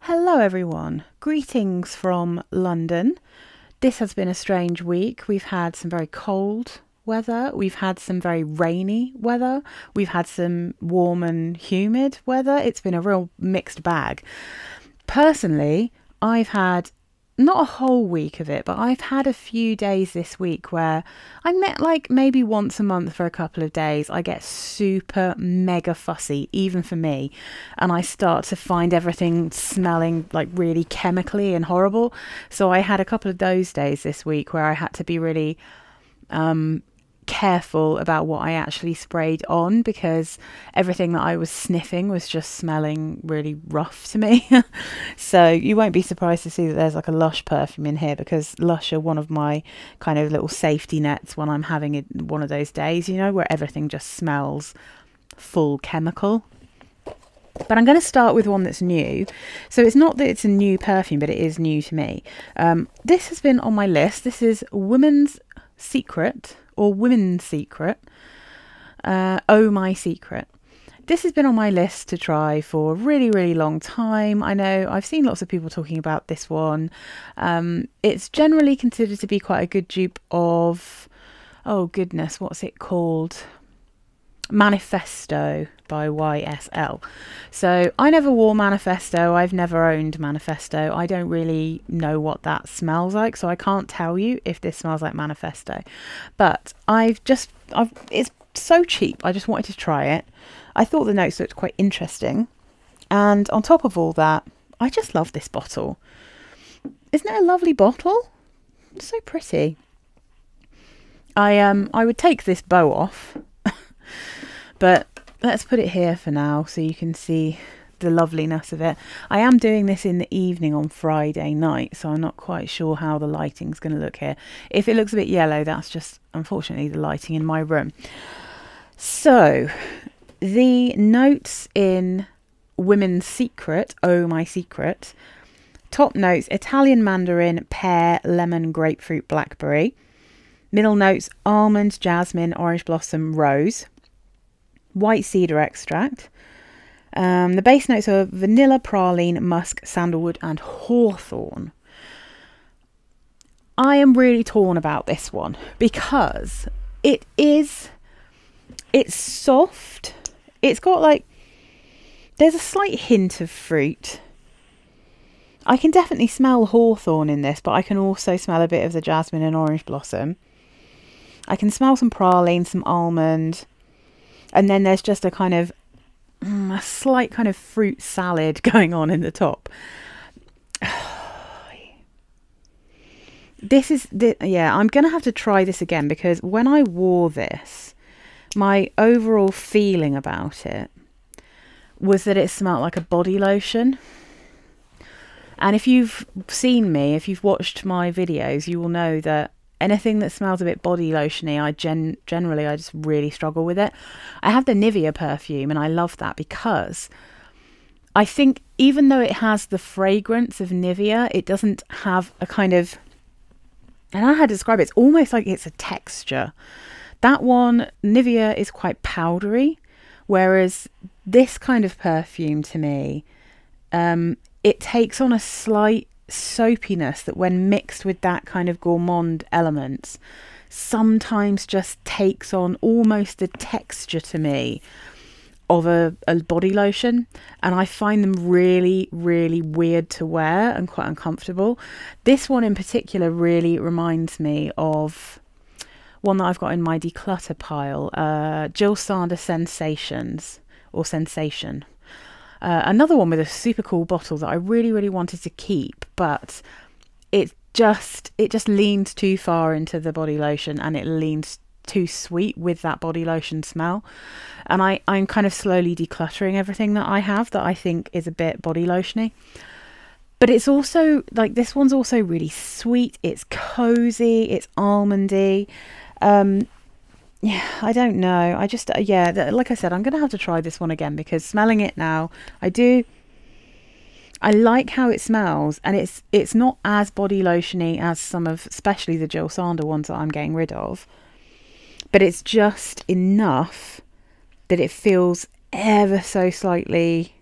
Hello everyone, greetings from London. This has been a strange week. We've had some very cold weather, we've had some very rainy weather, we've had some warm and humid weather. It's been a real mixed bag. Personally, I've had not a whole week of it, but I've had a few days this week where I met like maybe once a month for a couple of days. I get super mega fussy, even for me, and I start to find everything smelling like really chemically and horrible. So I had a couple of those days this week where I had to be really careful about what I actually sprayed on, because everything that I was sniffing was just smelling really rough to me. So you won't be surprised to see that there's like a Lush perfume in here, because Lush are one of my kind of little safety nets when I'm having one of those days, you know, where everything just smells full chemical. But I'm going to start with one that's new. So it's not that it's a new perfume, but it is new to me. This has been on my list. This is Women's Secret, or Women's Secret, Oh My Secret. This has been on my list to try for a really, really long time. I know I've seen lots of people talking about this one. It's generally considered to be quite a good dupe of, oh goodness, what's it called? Manifesto by YSL. So I never wore Manifesto. I've never owned Manifesto. I don't really know what that smells like, so I can't tell you if this smells like Manifesto. But it's so cheap. I just wanted to try it. I thought the notes looked quite interesting, and on top of all that, I just love this bottle. Isn't it a lovely bottle? It's so pretty. I would take this bow off. But let's put it here for now so you can see the loveliness of it. I am doing this in the evening on Friday night, so I'm not quite sure how the lighting's going to look here. If it looks a bit yellow, that's just unfortunately the lighting in my room. So the notes in Women's Secret, Oh My Secret, top notes: Italian mandarin, pear, lemon, grapefruit, blackberry. Middle notes: almond, jasmine, orange blossom, rose. White cedar extract. The base notes are vanilla, praline, musk, sandalwood, and hawthorn. I am really torn about this one because it's soft. It's got like, there's a slight hint of fruit. I can definitely smell hawthorn in this, but I can also smell a bit of the jasmine and orange blossom. I can smell some praline, some almond. And then there's just a kind of, a slight kind of fruit salad going on in the top. Yeah, I'm going to have to try this again, because when I wore this, my overall feeling about it was that it smelled like a body lotion. And if you've seen me, if you've watched my videos, you will know that anything that smells a bit body lotiony, I generally just really struggle with it. I have the Nivea perfume, and I love that because I think even though it has the fragrance of Nivea, it doesn't have a kind of, I don't know how to describe it. It's almost like it's a texture. That one, Nivea, is quite powdery, whereas this kind of perfume to me, it takes on a slight soapiness that when mixed with that kind of gourmand elements sometimes just takes on almost the texture to me of a body lotion, and I find them really, really weird to wear and quite uncomfortable. This one in particular really reminds me of one that I've got in my declutter pile, Jill Sander Sensations, or Sensation. Another one with a super cool bottle that I really, really wanted to keep, but it just leans too far into the body lotion, and it leans too sweet with that body lotion smell. And I'm kind of slowly decluttering everything that I have that I think is a bit body lotiony. But it's also, like, this one's also really sweet. It's cozy. It's almondy. Yeah, I don't know. I just, yeah, like I said, I'm going to have to try this one again, because smelling it now, I like how it smells, and it's not as body lotiony as some of, especially the Jill Sander ones that I'm getting rid of, but it's just enough that it feels ever so slightly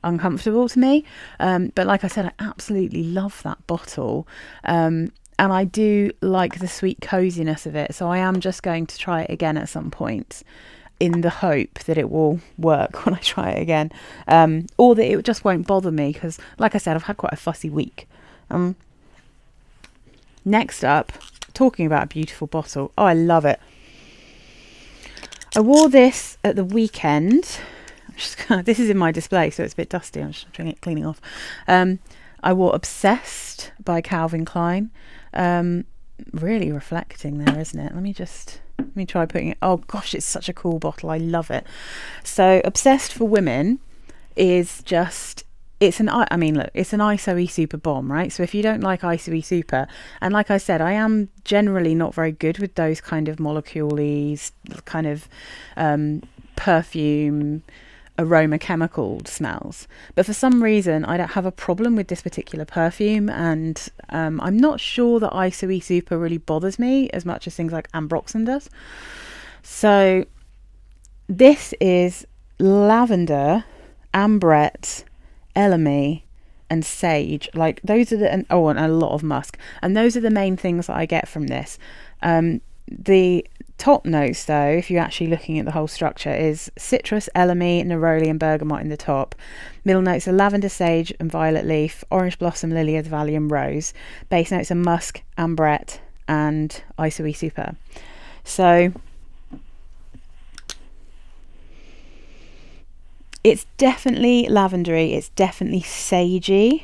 uncomfortable to me. But like I said, I absolutely love that bottle. And I do like the sweet coziness of it. So I am just going to try it again at some point, in the hope that it will work when I try it again, or that it just won't bother me, because like I said, I've had quite a fussy week. Next up, talking about a beautiful bottle. Oh, I love it. I wore this at the weekend. This is in my display, so it's a bit dusty. I'm just cleaning off. I wore Obsessed by Calvin Klein. Really reflecting there, isn't it? Let me try putting it. Oh gosh, it's such a cool bottle. I love it. So Obsessed for women is just, it's an ISO-E Super bomb, right? So if you don't like ISO-E Super, and like I said, I am generally not very good with those kind of molecule-y kind of perfume aroma chemical smells, but for some reason I don't have a problem with this particular perfume, and I'm not sure that ISO-E Super really bothers me as much as things like Ambroxan does. So this is lavender, ambrette, elemi and sage. Like those are the, and a lot of musk, and those are the main things that I get from this. The top notes, though, if you're actually looking at the whole structure, is citrus, elemi, neroli and bergamot in the top. Middle notes are lavender, sage and violet leaf, orange blossom, lily of the valley and rose. Base notes are musk, ambrette and ISO-E Super. So it's definitely lavendery, it's definitely sagey,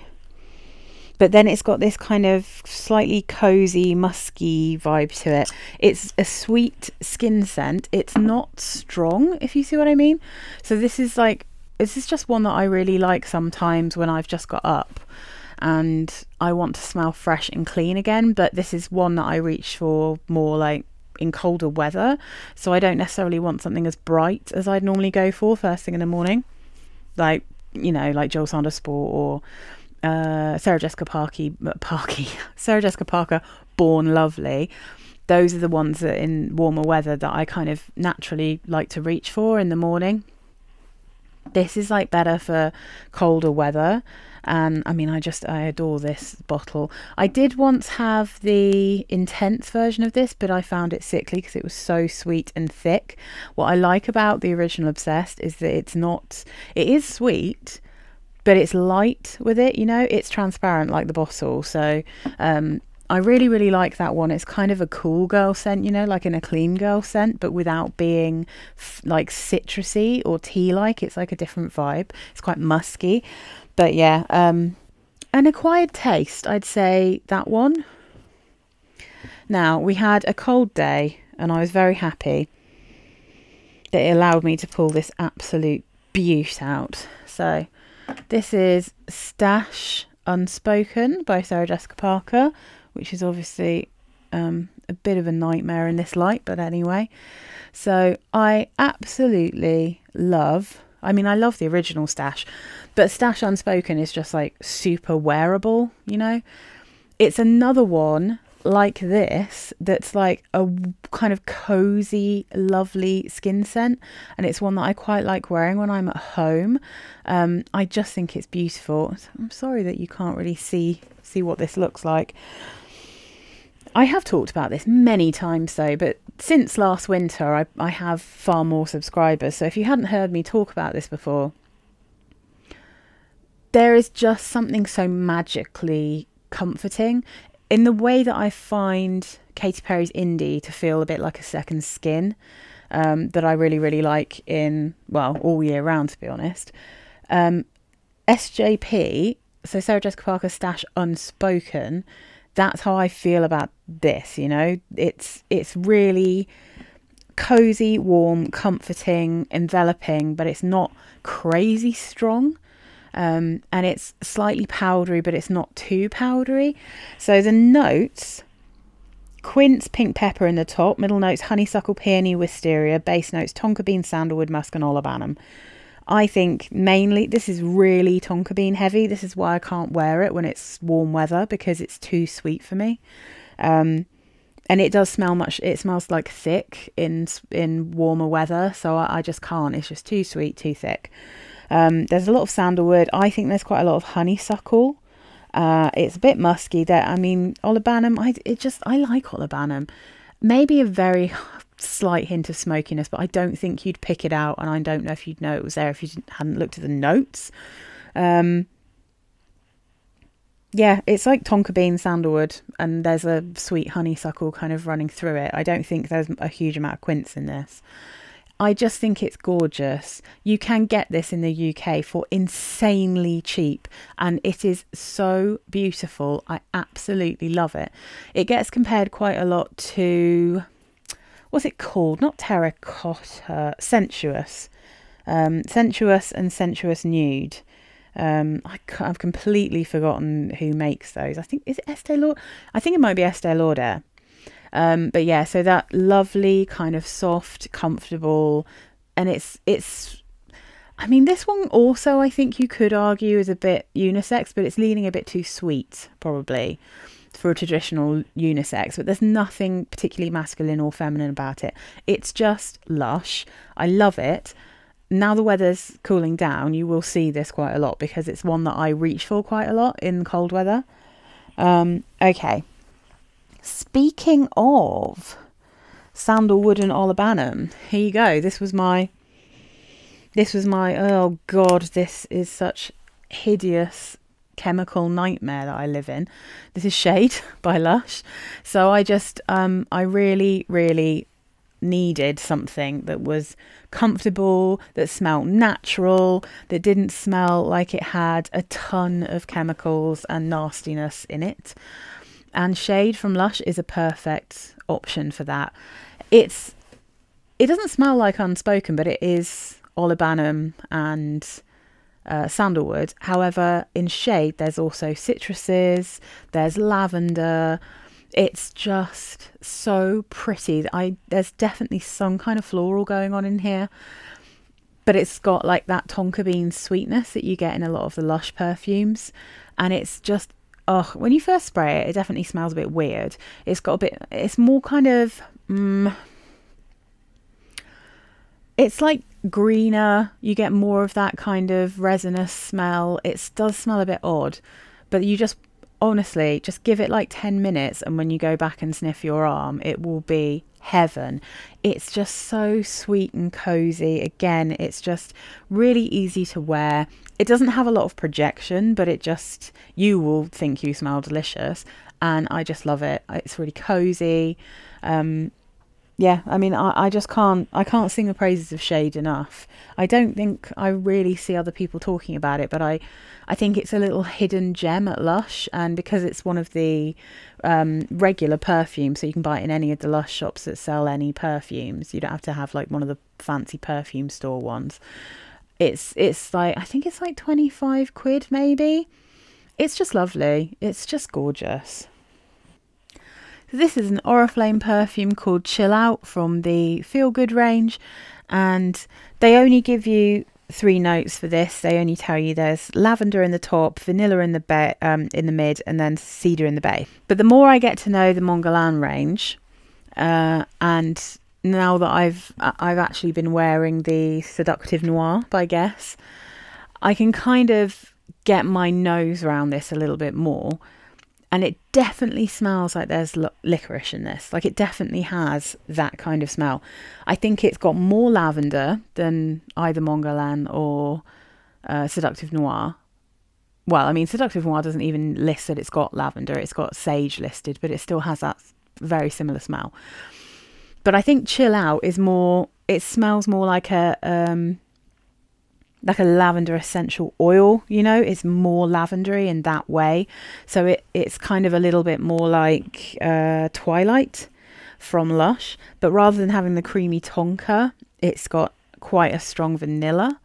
but then it's got this kind of slightly cozy, musky vibe to it. It's a sweet skin scent. It's not strong, if you see what I mean. So this is just one that I really like sometimes when I've just got up and I want to smell fresh and clean again. But this is one that I reach for more like in colder weather. So I don't necessarily want something as bright as I'd normally go for first thing in the morning. Like, you know, like Joel Sanders Sport or Sarah Jessica Parker Born Lovely. Those are the ones that in warmer weather that I kind of naturally like to reach for in the morning. This is like better for colder weather, and I mean I adore this bottle. I did once have the intense version of this, but I found it sickly because it was so sweet and thick. What I like about the original Obsessed is that it is sweet, but it's light with it, you know, it's transparent like the bottle. So I really, really like that one. It's kind of a cool girl scent, you know, like in a clean girl scent, but without being like citrusy or tea-like. It's like a different vibe. It's quite musky, but yeah, an acquired taste, I'd say that one. Now, we had a cold day and I was very happy that it allowed me to pull this absolute beaut out. So this is Stash Unspoken by Sarah Jessica Parker, which is obviously a bit of a nightmare in this light, but anyway. So I absolutely love, I love the original Stash, but Stash Unspoken is just like super wearable, you know. It's another one like this that's like a kind of cozy, lovely skin scent, and it's one that I quite like wearing when I'm at home. I just think it's beautiful. I'm sorry that you can't really see what this looks like. I have talked about this many times though, but since last winter I have far more subscribers, so if you hadn't heard me talk about this before, there is just something so magically comforting in the way that I find Katy Perry's Indie to feel a bit like a second skin, that I really, really like in, well, all year round, to be honest. SJP, so Sarah Jessica Parker Stash Unspoken, that's how I feel about this, you know. It's really cozy, warm, comforting, enveloping, but it's not crazy strong. And it's slightly powdery, but it's not too powdery. So the notes: quince, pink pepper in the top. Middle notes: honeysuckle, peony, wisteria. Base notes: tonka bean, sandalwood, musk and olibanum. I think mainly this is really tonka bean heavy. This is why I can't wear it when it's warm weather, because it's too sweet for me. And it does smell much, it smells like thick in warmer weather, so I just can't. It's just too sweet, too thick. There's a lot of sandalwood. I think there's quite a lot of honeysuckle. It's a bit musky there. I mean, olibanum, I like olibanum. Maybe a very slight hint of smokiness, but I don't think you'd pick it out, and I don't know if you'd know it was there if you hadn't looked at the notes. Yeah, it's like tonka bean sandalwood, and there's a sweet honeysuckle kind of running through it. I don't think there's a huge amount of quince in this. I just think it's gorgeous. You can get this in the UK for insanely cheap, and it is so beautiful. I absolutely love it. It gets compared quite a lot to, what's it called? Not terracotta, sensuous. Sensuous and sensuous nude. I've completely forgotten who makes those. I think, is it Estee Lauder? I think it might be Estee Lauder. But yeah, so that lovely kind of soft, comfortable, and it's I mean, this one also I think you could argue is a bit unisex, but it's leaning a bit too sweet probably for a traditional unisex, but there's nothing particularly masculine or feminine about it. It's just lush. I love it. Now the weather's cooling down, you will see this quite a lot because it's one that I reach for quite a lot in cold weather. Okay. Speaking of sandalwood and olibanum, here you go. This was my, oh God, this is such hideous chemical nightmare that I live in. This is Shade by Lush. So I just, I really, really needed something that was comfortable, that smelled natural, that didn't smell like it had a ton of chemicals and nastiness in it. And Shade from Lush is a perfect option for that. It doesn't smell like Unspoken, but it is olibanum and sandalwood. However, in Shade, there's also citruses, there's lavender. It's just so pretty. There's definitely some kind of floral going on in here, but it's got like that tonka bean sweetness that you get in a lot of the Lush perfumes. And it's just, oh, when you first spray it, it definitely smells a bit weird. It's got a bit, it's more kind of, it's like greener. You get more of that kind of resinous smell. It does smell a bit odd, but you just, honestly, just give it like 10 minutes, and when you go back and sniff your arm, it will be heaven. It's just so sweet and cozy. Again, it's just really easy to wear. It doesn't have a lot of projection, but it just, you will think you smell delicious, and I just love it. It's really cozy. Yeah, I mean, I can't sing the praises of Shade enough. I don't think I really see other people talking about it, but I think it's a little hidden gem at Lush, and because it's one of the regular perfumes, so you can buy it in any of the Lush shops that sell any perfumes. You don't have to have like one of the fancy perfume store ones. It's like, I think it's like 25 quid maybe. It's just lovely. It's just gorgeous. So this is an Oriflame perfume called Chill Out from the Feel Good range, and they only give you 3 notes for this. They only tell you there's lavender in the top, vanilla in the mid, and then cedar in the base. But the more I get to know the Montgalan range, and now that I've actually been wearing the Seductive Noir by Guess, I can kind of get my nose around this a little bit more. And it definitely smells like there's licorice in this. Like, it definitely has that kind of smell. I think it's got more lavender than either Montgalan or Seductive Noir. Well, I mean, Seductive Noir doesn't even list that it's got lavender. It's got sage listed, but it still has that very similar smell. But I think Chill Out is more, it smells more like a lavender essential oil, you know. It's more lavendery in that way, so it's kind of a little bit more like Twilight from Lush, but rather than having the creamy tonka, it's got quite a strong vanilla.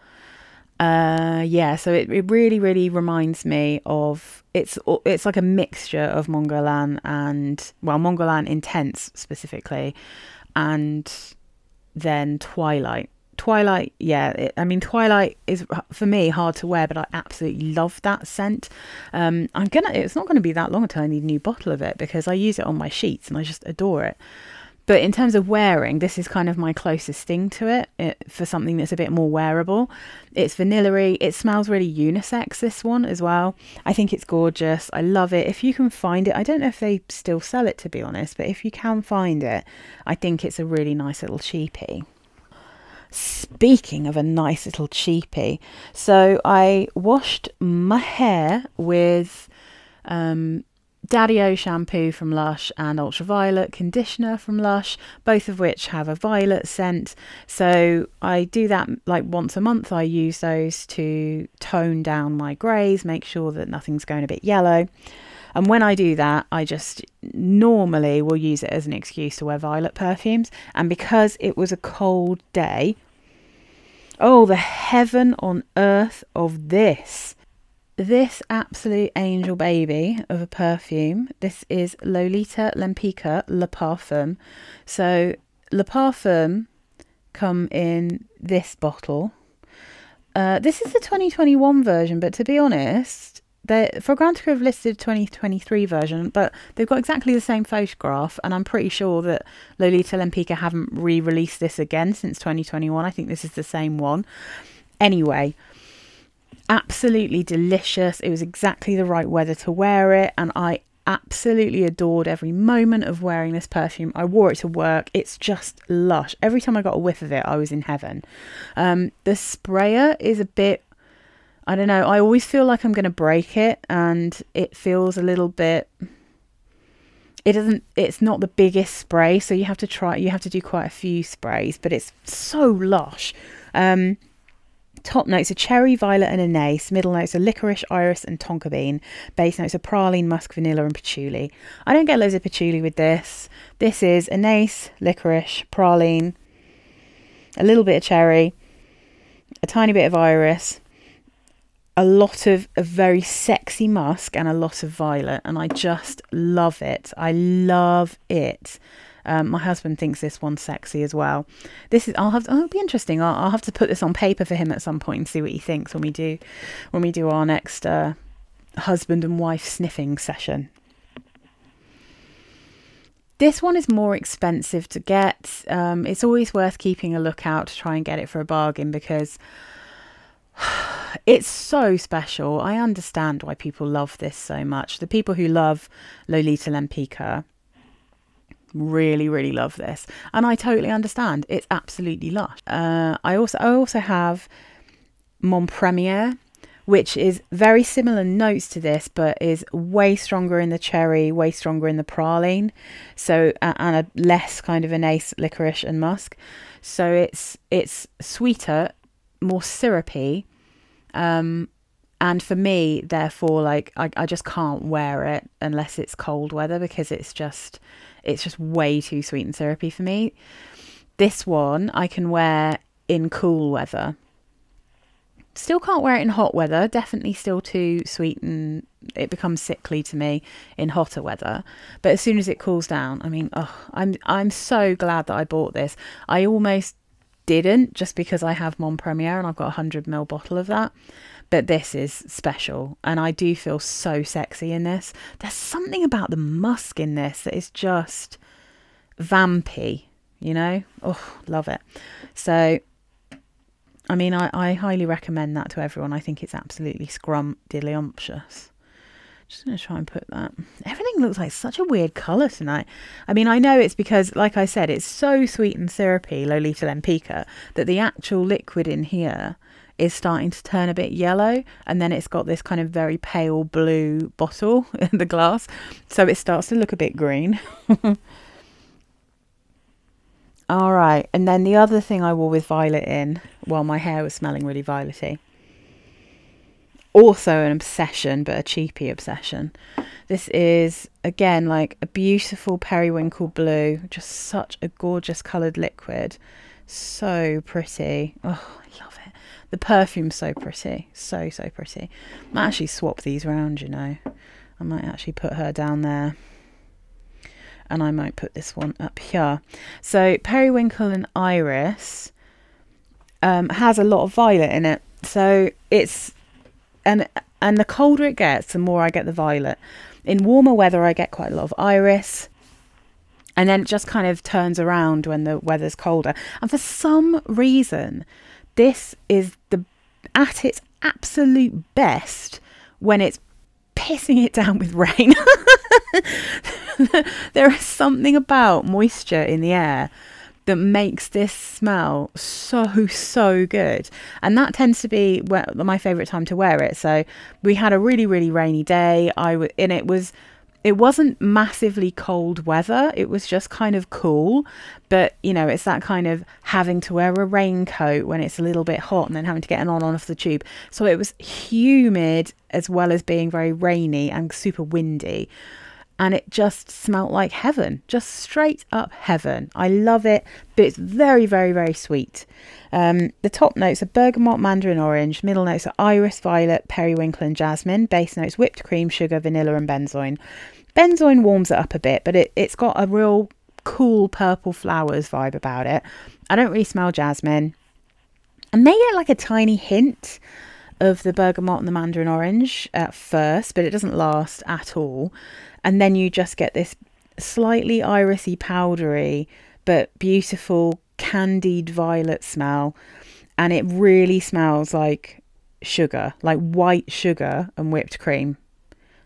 Yeah, so it really, really reminds me of, it's like a mixture of Montgalan and, well, Montgalan Intense specifically, and then Twilight. Yeah, I mean, Twilight is for me hard to wear, but I absolutely love that scent. It's not going to be that long until I need a new bottle of it, because I use it on my sheets and I just adore it. But in terms of wearing, this is kind of my closest thing to it for something that's a bit more wearable. It's vanilla-y. It smells really unisex, this one as well. I think it's gorgeous. I love it. If you can find it, I don't know if they still sell it, to be honest, but if you can find it, I think it's a really nice little cheapie. Speaking of a nice little cheapie, so I washed my hair with Daddy O shampoo from Lush and Ultraviolet conditioner from Lush, both of which have a violet scent. So I do that like once a month. I use those to tone down my greys, make sure that nothing's going a bit yellow. And when I do that, I just normally will use it as an excuse to wear violet perfumes. And because it was a cold day, oh, the heaven on earth of this. This absolute angel baby of a perfume. This is Lolita Lempicka Le Parfum. So Le Parfum come in this bottle. This is the 2021 version, but to be honest, Fragrantica have listed 2023 version, but they've got exactly the same photograph, and I'm pretty sure that Lolita Lempicka haven't re-released this again since 2021. I think this is the same one. Anyway, absolutely delicious. It was exactly the right weather to wear it, and I absolutely adored every moment of wearing this perfume. I wore it to work. It's just lush. Every time I got a whiff of it, I was in heaven. The sprayer is a bit, I don't know, I always feel like I'm going to break it, and it feels a little bit, it's not the biggest spray, so you have to do quite a few sprays, but it's so lush. Top notes are cherry, violet and anise. Middle notes are licorice, iris and tonka bean. Base notes are praline, musk, vanilla and patchouli. I don't get loads of patchouli with this. This is anise, licorice, praline, a little bit of cherry, a tiny bit of iris, a lot of a very sexy musk and a lot of violet, and I just love it. I love it. My husband thinks this one's sexy as well. This is, it'll be interesting. I'll have to put this on paper for him at some point and see what he thinks when we do our next husband and wife sniffing session. This one is more expensive to get. It's always worth keeping a lookout to try and get it for a bargain, because it's so special. I understand why people love this so much. The people who love Lolita Lempicka really, really love this, and I totally understand. It's absolutely lush. I also have Mon Premier, which is very similar notes to this, but is way stronger in the cherry, way stronger in the praline, so and a less kind of anise, licorice and musk. So it's sweeter, more syrupy, and for me, therefore, like I just can't wear it unless it's cold weather, because it's just way too sweet and syrupy for me. This one I can wear in cool weather. Still can't wear it in hot weather. Definitely still too sweet and it becomes sickly to me in hotter weather. But as soon as it cools down, I mean, I'm so glad that I bought this. I almost didn't, just because I have Mon Premier and I've got a 100ml bottle of that. But this is special, and I do feel so sexy in this. There's something about the musk in this that is just vampy, you know? Oh, love it. So, I mean, I highly recommend that to everyone. I think it's absolutely scrumptious. Just going to try and put that. Everything looks like such a weird colour tonight. I mean, I know it's because, like I said, it's so sweet and syrupy, Lolita Lempicka, that the actual liquid in here is starting to turn a bit yellow, and then it's got this kind of very pale blue bottle in the glass, so it starts to look a bit green. All right, and then the other thing I wore with violet in while my hair was smelling really violety, also an obsession, but a cheapie obsession. This is again like a beautiful periwinkle blue, just such a gorgeous coloured liquid, so pretty. Oh, I love it. The perfume's so pretty, so pretty. I might actually swap these round, you know. I might actually put her down there, and I might put this one up here. So Periwinkle and Iris has a lot of violet in it. So it's, and the colder it gets, the more I get the violet. In warmer weather, I get quite a lot of Iris. And then it just kind of turns around when the weather's colder. And for some reason, this is at its absolute best when it's pissing it down with rain. There is something about moisture in the air that makes this smell so good, and that tends to be my favorite time to wear it. So we had a really rainy day. It wasn't massively cold weather, it was just kind of cool, but you know, it's that kind of having to wear a raincoat when it's a little bit hot and then having to get an on off the tube. So it was humid as well as being very rainy and super windy. And it just smelled like heaven, just straight up heaven. I love it, but it's very sweet. The top notes are bergamot, mandarin orange. Middle notes are iris, violet, periwinkle and jasmine. Base notes whipped cream, sugar, vanilla and benzoin. Benzoin warms it up a bit, but it's got a real cool purple flowers vibe about it. I don't really smell jasmine. I may get like a tiny hint of the bergamot and the mandarin orange at first, but it doesn't last at all. And then you just get this slightly irisy, powdery, but beautiful candied violet smell. And it really smells like sugar, like white sugar and whipped cream,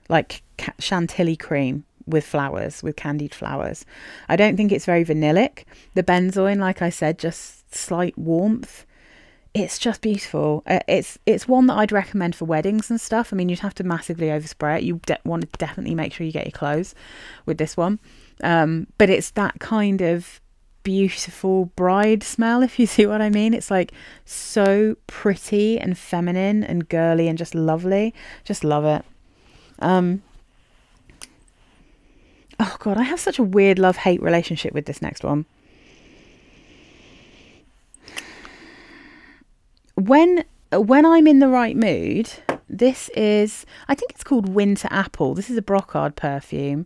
like chantilly cream with flowers, with candied flowers. I don't think it's very vanillic. The benzoin, like I said, just slight warmth. It's just beautiful. It's one that I'd recommend for weddings and stuff. I mean, you'd have to massively overspray it. You want to definitely make sure you get your clothes with this one. But it's that kind of beautiful bride smell, if you see what I mean. It's like so pretty and feminine and girly and just lovely. Just love it. Oh God, I have such a weird love-hate relationship with this next one. When I'm in the right mood, this is, I think it's called Winter Apple. This is a Brocard perfume.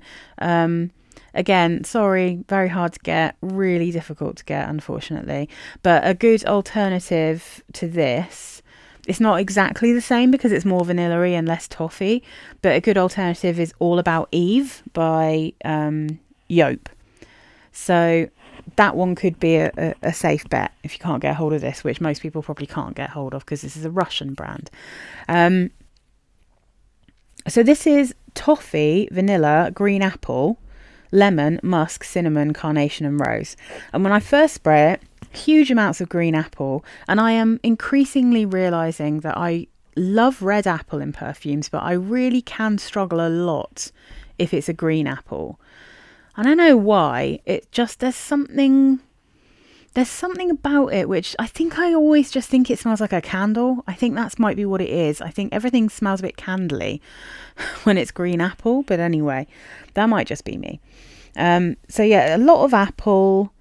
Again, sorry, very hard to get, really difficult to get, unfortunately. But a good alternative to this, it's not exactly the same because it's more vanilla-y and less toffee, but a good alternative is All About Eve by Yope. So that one could be a safe bet if you can't get a hold of this, which most people probably can't get hold of because this is a Russian brand. So this is toffee, vanilla, green apple, lemon, musk, cinnamon, carnation and rose. And when I first spray it, huge amounts of green apple, and I am increasingly realising that I love red apple in perfumes, but I really can struggle a lot if it's a green apple. I don't know why. It just, there's something about it which I think I always just think it smells like a candle. I think that might be what it is. I think everything smells a bit candly when it's green apple, but anyway, that might just be me. So yeah, a lot of apple,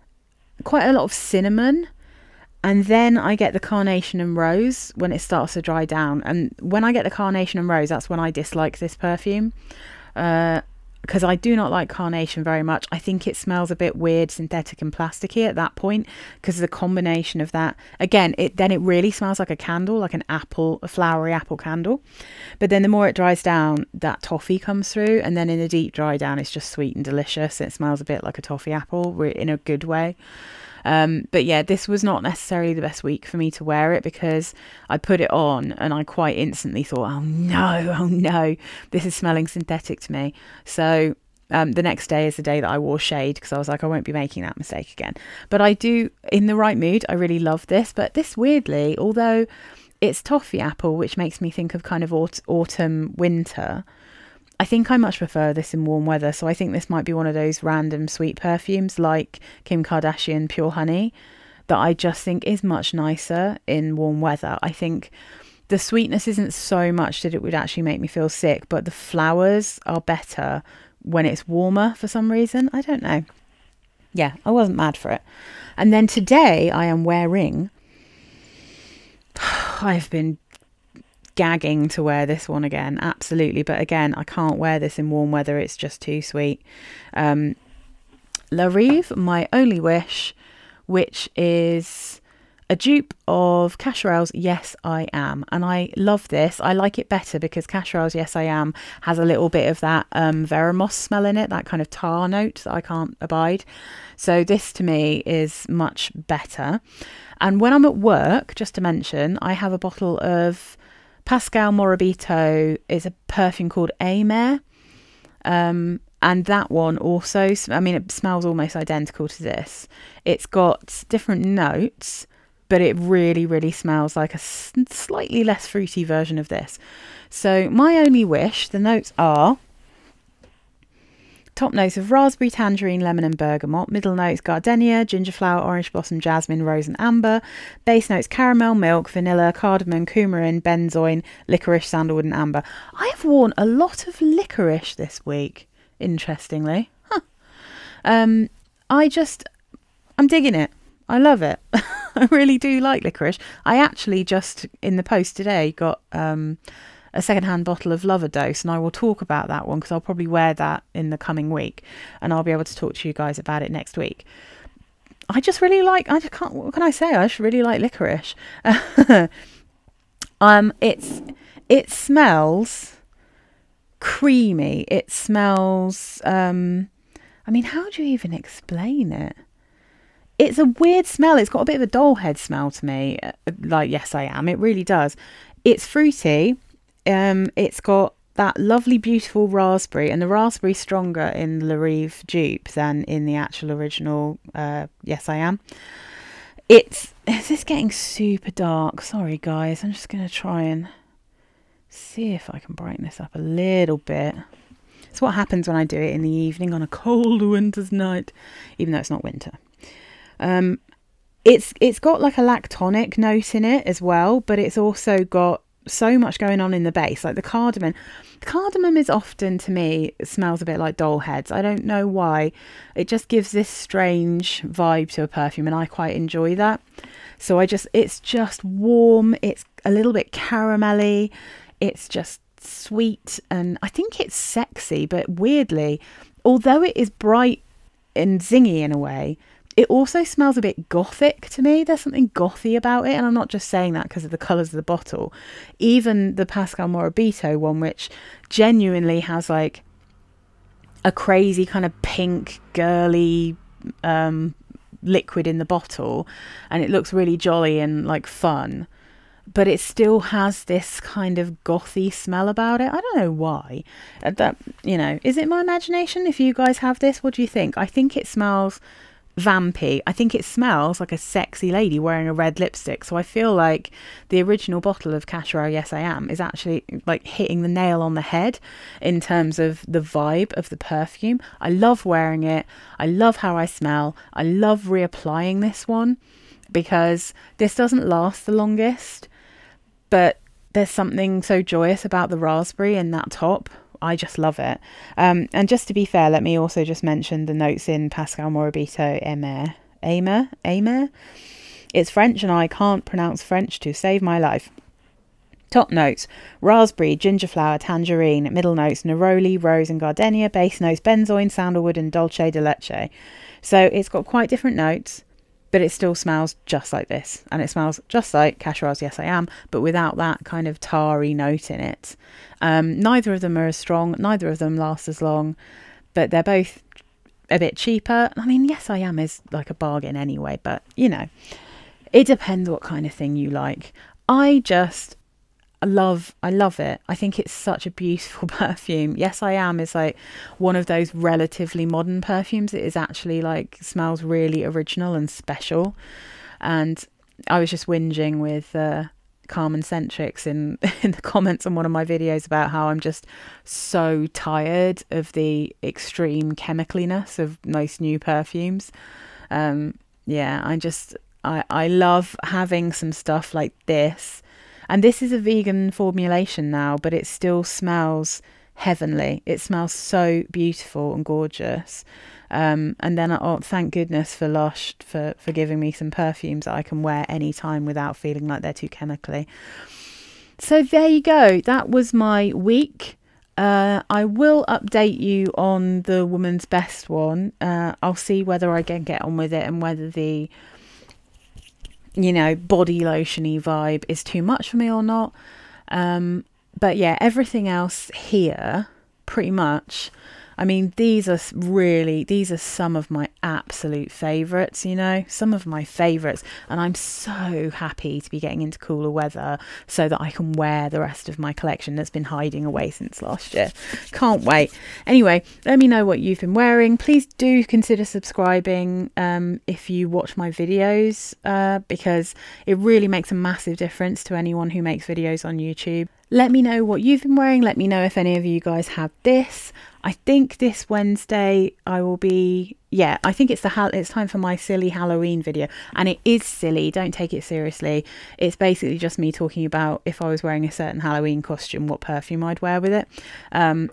quite a lot of cinnamon, and then I get the carnation and rose when it starts to dry down. And when I get the carnation and rose, that's when I dislike this perfume. Because I do not like carnation very much. I think it smells a bit weird, synthetic and plasticky at that point, because the combination of that, again, it really smells like a candle, like a flowery apple candle. But then the more it dries down, that toffee comes through, and then in the deep dry down, it's just sweet and delicious. It smells a bit like a toffee apple in a good way. But yeah, this was not necessarily the best week for me to wear it because I put it on and I quite instantly thought, oh no, this is smelling synthetic to me. So the next day is the day that I wore shade because I was like, I won't be making that mistake again. But I do, in the right mood, I really love this. But this weirdly, although it's toffee apple, which makes me think of kind of autumn, winter, I think I much prefer this in warm weather. So I think this might be one of those random sweet perfumes like Kim Kardashian Pure Honey that I just think is much nicer in warm weather. I think the sweetness isn't so much that it would actually make me feel sick, but the flowers are better when it's warmer for some reason. I don't know. Yeah, I wasn't mad for it. And then today I am wearing, I've been gagging to wear this one again, absolutely, but again, I can't wear this in warm weather, it's just too sweet. La Rive, My Only Wish, which is a dupe of Cacharel's Yes I Am, and I love this. I like it better because Cacharel's Yes I Am has a little bit of that Vera moss smell in it, that kind of tar note that I can't abide. So this to me is much better. And when I'm at work, just to mention, I have a bottle of Pascal Morabito. It's a perfume called Amer. And that one also, I mean, it smells almost identical to this. It's got different notes, but it really, really smells like a slightly less fruity version of this. So my only wish, the notes are top notes of raspberry, tangerine, lemon and bergamot. Middle notes gardenia, ginger flower, orange blossom, jasmine, rose and amber. Base notes caramel, milk, vanilla, cardamom, coumarin, benzoin, licorice, sandalwood and amber. I have worn a lot of licorice this week, interestingly. I'm digging it. I love it. I really do like licorice. I actually just in the post today got a secondhand bottle of Lover Dose, and I will talk about that one because I'll probably wear that in the coming week, and I'll be able to talk to you guys about it next week. I just really like, I just can't, what can I say? I just really like licorice. It smells creamy. It smells, I mean, how do you even explain it? It's a weird smell. It's got a bit of a doll head smell to me. Like, Yes I Am. It really does. It's fruity. It's got that lovely, beautiful raspberry, and the raspberry stronger in the Rive dupe than in the actual original Yes I Am. Is this getting super dark? Sorry, guys. I'm just going to try and see if I can brighten this up a little bit. It's what happens when I do it in the evening on a cold winter's night, even though it's not winter. It's got like a lactonic note in it as well, but it's also got so much going on in the base, like the cardamom. The cardamom is often, to me, it smells a bit like doll heads. I don't know why. It just gives this strange vibe to a perfume, and I quite enjoy that. So it's just warm. It's a little bit caramelly. It's just sweet, and I think it's sexy, but weirdly, although it is bright and zingy in a way, it also smells a bit gothic to me. There's something gothy about it, and I'm not just saying that because of the colours of the bottle. Even the Pascal Morabito one, which genuinely has like a crazy kind of pink girly liquid in the bottle, and it looks really jolly and like fun, but it still has this kind of gothy smell about it. I don't know why. That, you know, is it my imagination? If you guys have this, what do you think? I think it smells vampy. I think it smells like a sexy lady wearing a red lipstick. So I feel like the original bottle of Cacharel Yes I Am is actually like hitting the nail on the head in terms of the vibe of the perfume. I love wearing it. I love how I smell. I love reapplying this one because this doesn't last the longest, but there's something so joyous about the raspberry in that top. I just love it. And just to be fair, let me also just mention the notes in Pascal Morabito Amer. It's French and I can't pronounce French to save my life. Top notes: raspberry, ginger flower, tangerine. Middle notes: neroli, rose and gardenia. Base notes: benzoin, sandalwood and dulce de leche. So it's got quite different notes, but it still smells just like this. And it smells just like Cacharel's Yes I Am, but without that kind of tarry note in it. Neither of them are as strong. Neither of them last as long, but they're both a bit cheaper. I mean, Yes I Am is like a bargain anyway, but you know, it depends what kind of thing you like. I love it. I think it's such a beautiful perfume. Yes I Am is like one of those relatively modern perfumes. It is actually like smells really original and special. And I was just whinging with Carmen Centrix in the comments on one of my videos about how I'm just so tired of the extreme chemicaliness of most new perfumes. Yeah, I love having some stuff like this. And this is a vegan formulation now, but it still smells heavenly. It smells so beautiful and gorgeous. And then, thank goodness for LUSH for giving me some perfumes that I can wear anytime without feeling like they're too chemically. So there you go. That was my week. I will update you on the Woman's Best one. I'll see whether I can get on with it and whether the you know, body lotion-y vibe is too much for me or not. But yeah, everything else here, pretty much, I mean, these are some of my absolute favourites, you know, some of my favourites. And I'm so happy to be getting into cooler weather so that I can wear the rest of my collection that's been hiding away since last year. Can't wait. Anyway, let me know what you've been wearing. Please do consider subscribing if you watch my videos, because it really makes a massive difference to anyone who makes videos on YouTube. Let me know what you've been wearing. Let me know if any of you guys have this. I think this Wednesday I will be, yeah, I think it's time for my silly Halloween video. And it is silly, don't take it seriously. It's basically just me talking about if I was wearing a certain Halloween costume, what perfume I'd wear with it.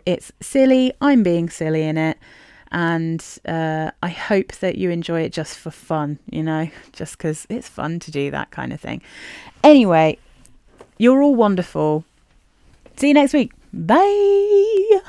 It's silly, I'm being silly in it. And I hope that you enjoy it just for fun, you know, just because it's fun to do that kind of thing. Anyway, you're all wonderful. See you next week. Bye.